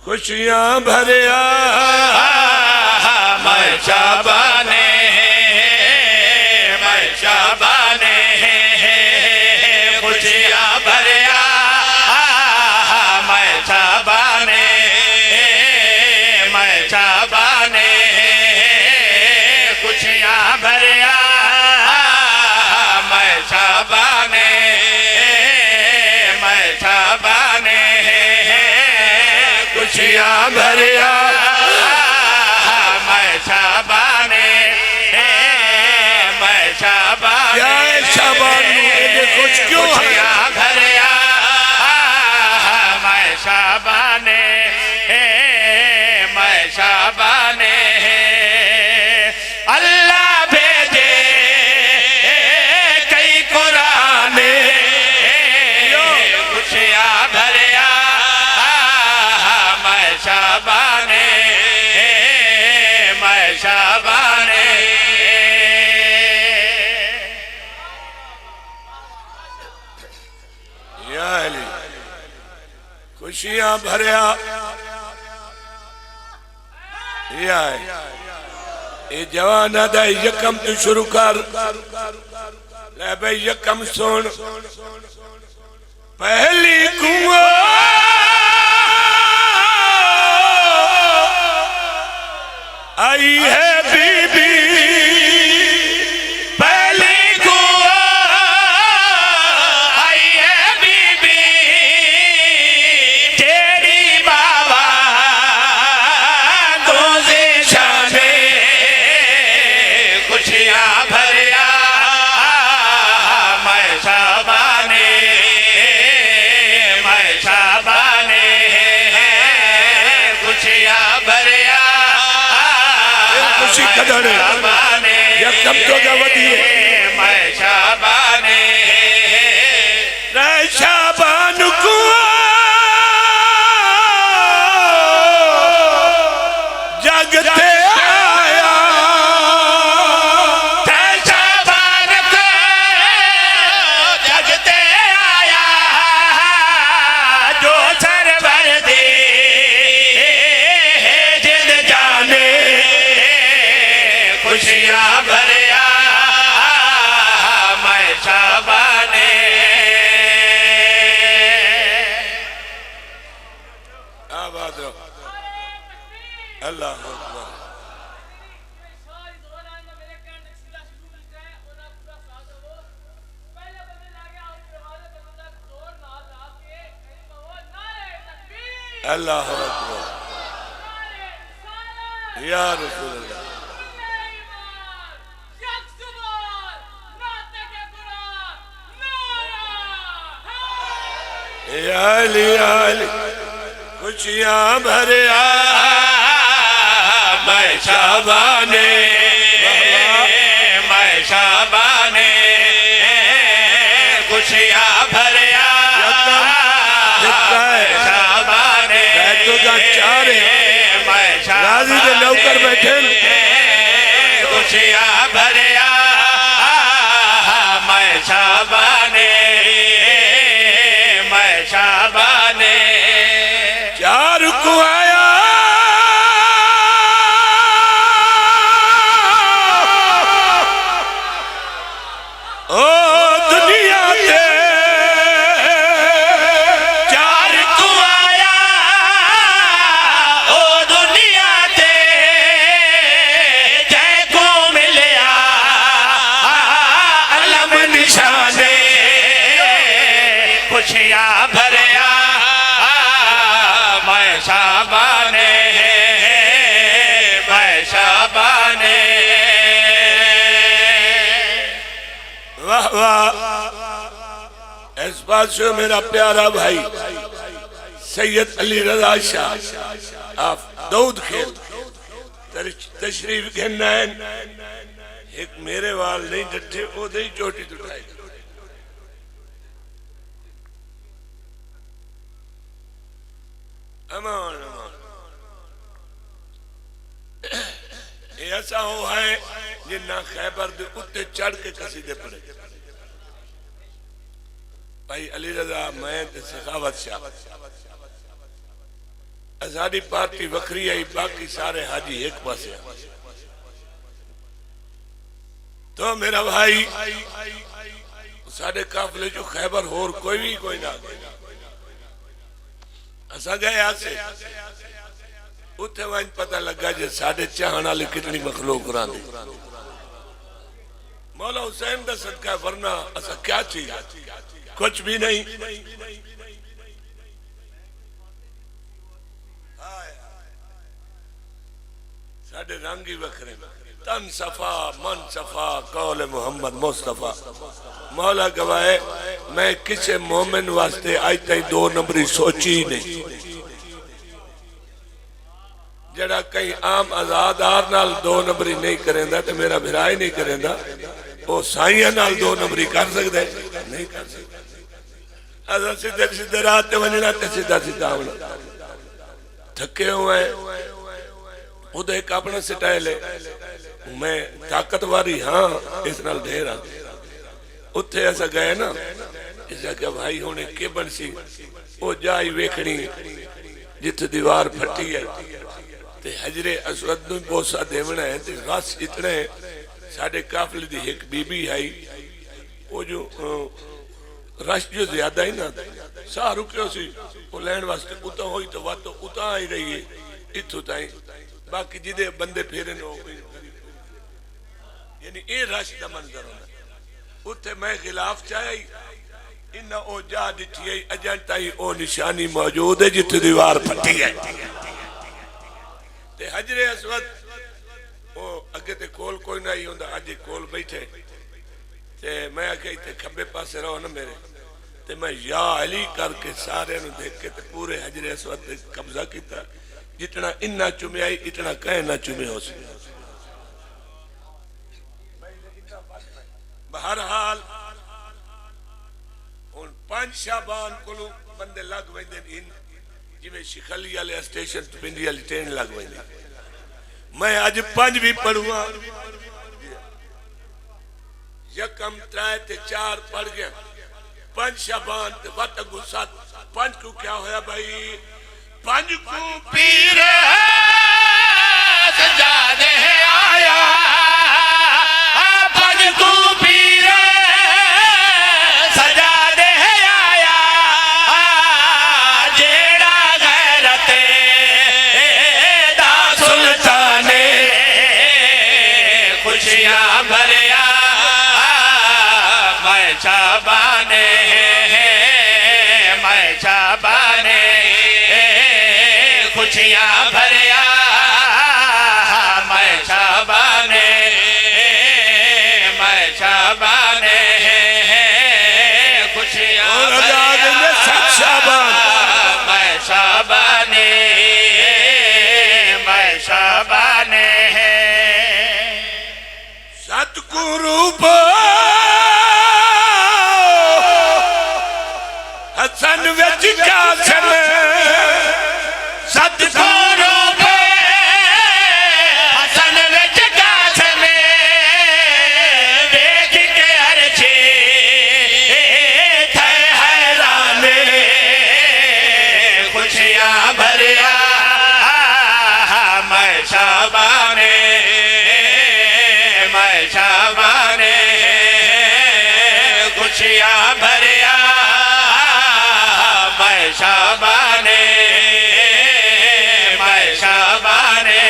खुशियां भरिया मैं शाबाने खुशियां भरिया मैं शाबाने खुशियां भरिया मैं शाबाने खुशियां भरिया मैं शाबाने शाबान खुश क्यों है भरिया मैं शाबाने अल्लाह भेजे कई कुरान खुशियां भरिया मैं शाबाने या अली खुशियां भरिया या ये जवान आदा यकम तू शुरू कर ले भाई यकम सुन पहली कुआं आई है बीबी पहली कुआं आई है बीबी तेरी बाबा दूजे शाने खुशियां भरिया मैं शाबाने खुशियां भरिया खुशी कदर यकम तो गवदी मैं शाबाने शाबान को जगते आया शाबान को जगते आया जो सरवर दे जिद जाने खुशियां भरिया मैं शाबाने आबाद रहो अल्लाह अकबर अल्लाह अकबर या रसूल अल्लाह या अली खुशियां भरिया मैं शाबाने खुशियां भरिया शाबाने राजी के नौकर बैठे खुशियां भरिया मैं शाबाने चार को आया ओ दुनिया के चार को आया ओ दुनिया ते जय को मिलया अलम निशाने खुशियां भरिया मैं शाबाने वाह वाह इस बात से मेरा प्यारा भाई सैयद अली रजा शाह आप दाऊद खेल तशरीफ के नैन एक मेरे वाल नहीं डटे ओदे ही चोटी उठाई अमान अमान ऐसा हो है जिन्ना खैबर दे उत्ते चढ़ के कसीदे पड़े भाई अली रजा मैं सखावत शाह साडी पार्टी वखरी आई, बाकी सारे हाजी एक पासे। तो मेरा भाई साडे काफले जो खैबर होर कोई भी कोई ना, असा गए आसे उत्थे वहीं पता लगा जे साडे चाहण वाली कितनी मखलूक रांदी। मौला हुसैन दा सदका, वरना असा क्या चीज कुछ भी नहीं। साडे रंग ही वखरे, तन सफा मन सफा कौल मोहम्मद मुस्तफा। मौला गवाए मैं किसी मोमिन वास्ते आज तक दो नंबरी सोची ही नहीं। जड़ा कहीं आम आजादार नाल दो नंबरी नहीं करेंदा तो मेरा भिरा ही नहीं करेंदा, वो साइया नाल दो नंबरी कर सकता है? नहीं कर सकता। असा सीधे सीधे राह ते वजना ते सीधा सीधा आना। थके हुए उदे एक अपना स्टाइल है, मैं ताकतवारी हाँ इस नाल ढेर हाँ। उत्थे ऐसा गए ना, इस आख्या भाई होने के बनसी वो जाई वेखनी जिथे दीवार फटी है ते हजरे असवद नूं बोसा देवना है। ते रस इतने साडे काफले दी एक बीबी आई, वो जो रश जो ज्यादा ही ना साह रुकियो सी वो लैन वास्ते, उता होई तो वातो उता आई रही है इथों ताई, बाकी जिदे बंदे फेरे नो यानी ये रश का मंजर होना। उत्थे मैं खिलाफ चाही इन्ना ओ जा दिठी है अजन ताई ओ निशानी मौजूद है जिथे दीवार फटी है। ते हजरे असवद वो अगे ते कोल कोई ना ही होंदा, अज कोल बैठे ते मैं आखे इत्थे खब्बे पासे रहो ना मेरे, ते मैं या अली करके सारे नु देख के ते पूरे हजरे असवद ते कब्जा किया। जितना इन्ना चुमिया इतना कह ना चुमे हो सी। बहरहाल हुण 5 शाबान को बंदे लग वेंदे इन जिवें शिखली वाले स्टेशन पिंडी वाली ट्रेन लग वेंदी। मैं अज 5 भी पढ़ूंगा, यकम 3 ते 4 पढ़ गया, 5 शाबान ते वत अगू 7। 5 को क्या होया भाई? 5 को पीर सजादे आया, 5 को पीर सजादे आया, जेड़ा गैरत दा सुल्ताने खुशियां भरिया मैं शाबाने, मैं शाबाने खुशियां भरिया मैं शाबाने, मैं शाबाने खुशियां भरिया मैं शाबाने, मैं शाबाने सतगुरु हसन विच कासम सतगुरु हसन विच कासम देख के अर्शे थे हैरान खुशियां भरिया मैं शाबाने, मैं शाबाने खुशियां भरिया मैं शाबाने, मैं शाबाने